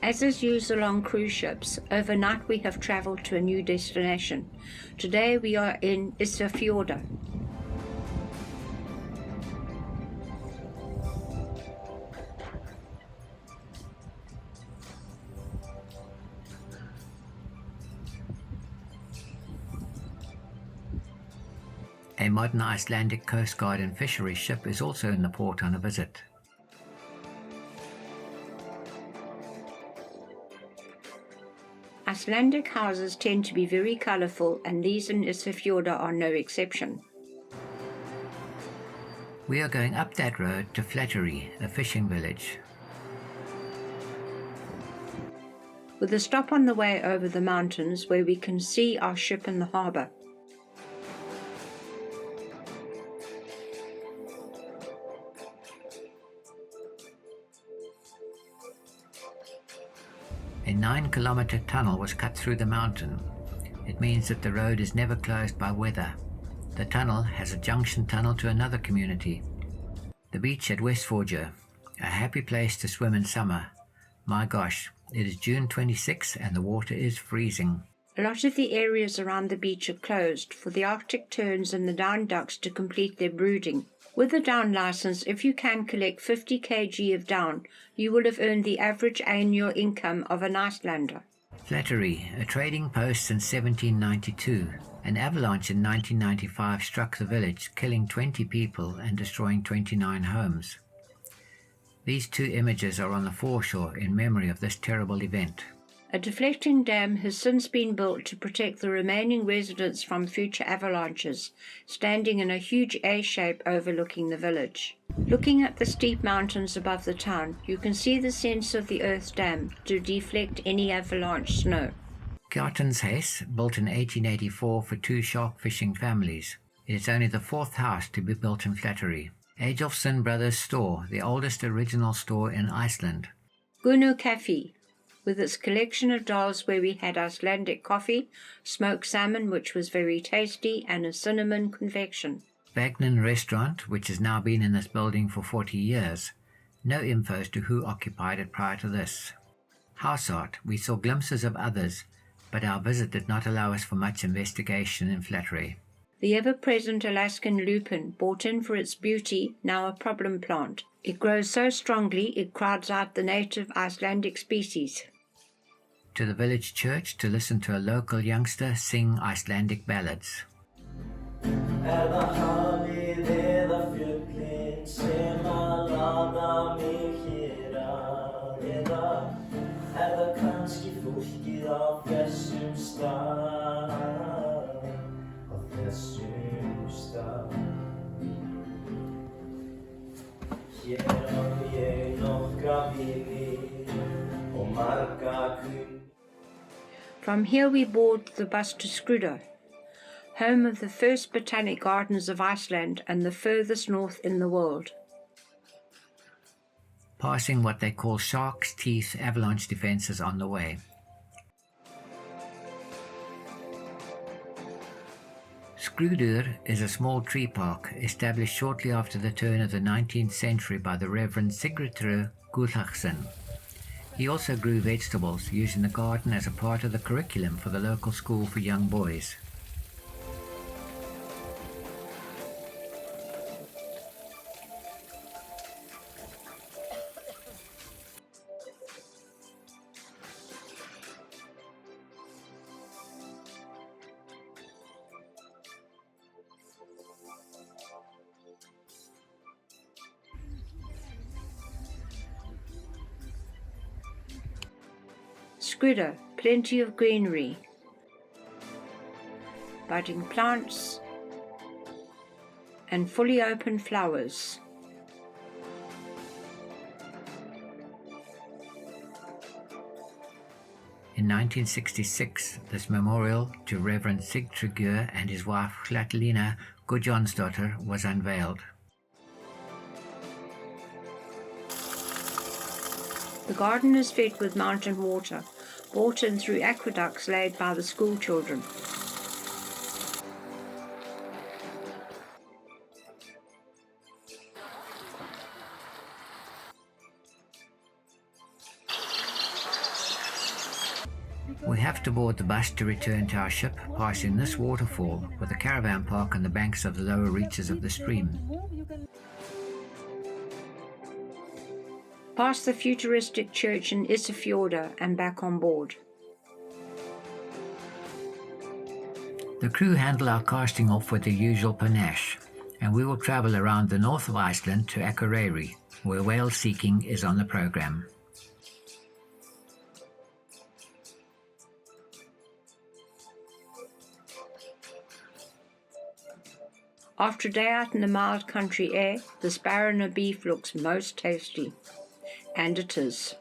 As is used along cruise ships, overnight we have travelled to a new destination. Today we are in Ísafjörður. A modern Icelandic Coast Guard and fisheries ship is also in the port on a visit. Icelandic houses tend to be very colourful, and these in Ísafjörður are no exception. We are going up that road to Flattery, a fishing village. With a stop on the way over the mountains where we can see our ship in the harbour. A 9-kilometre tunnel was cut through the mountain. It means that the road is never closed by weather. The tunnel has a junction tunnel to another community. The beach at Vestfjörður, a happy place to swim in summer. My gosh, it is June 26 and the water is freezing. A lot of the areas around the beach are closed for the Arctic terns and the down ducks to complete their brooding. With the down license, if you can collect 50 kg of down, you will have earned the average annual income of an Icelander. Flattery, a trading post since 1792. An avalanche in 1995 struck the village, killing 20 people and destroying 29 homes. These two images are on the foreshore in memory of this terrible event. A deflecting dam has since been built to protect the remaining residents from future avalanches, standing in a huge A shape overlooking the village. Looking at the steep mountains above the town, you can see the sense of the earth dam to deflect any avalanche snow. Kjartanshuis, built in 1884 for 2 shark fishing families. It is only the 4th house to be built in Flattery. Adolfsson Brothers Store, the oldest original store in Iceland. Gunnu Cafe, with its collection of dolls where we had Icelandic coffee, smoked salmon which was very tasty, and a cinnamon confection. Vagnin Restaurant, which has now been in this building for 40 years. No info as to who occupied it prior to this. House art, we saw glimpses of others, but our visit did not allow us for much investigation in Flattery. The ever-present Alaskan lupin, bought in for its beauty, now a problem plant. It grows so strongly it crowds out the native Icelandic species. To the village church to listen to a local youngster sing Icelandic ballads. From here we board the bus to Skrudar, home of the first botanic gardens of Iceland and the furthest north in the world. Passing what they call shark's teeth avalanche defenses on the way. Skrudar is a small tree park established shortly after the turn of the 19th century by the Reverend Sigurður Guðlaugsson. He also grew vegetables, using the garden as a part of the curriculum for the local school for young boys. Skrudar, plenty of greenery, budding plants, and fully open flowers. In 1966, this memorial to Reverend Sigtryggur and his wife Hjaltalína Gudjónsdóttir was unveiled. The garden is fed with mountain water, brought in through aqueducts laid by the school children. We have to board the bus to return to our ship, passing this waterfall with a caravan park on the banks of the lower reaches of the stream. Past the futuristic church in Isafjorda and back on board. The crew handle our casting off with the usual panache, and we will travel around the north of Iceland to Akureyri, where whale seeking is on the program. After a day out in the mild country air, the Sparrow beef looks most tasty. And it is.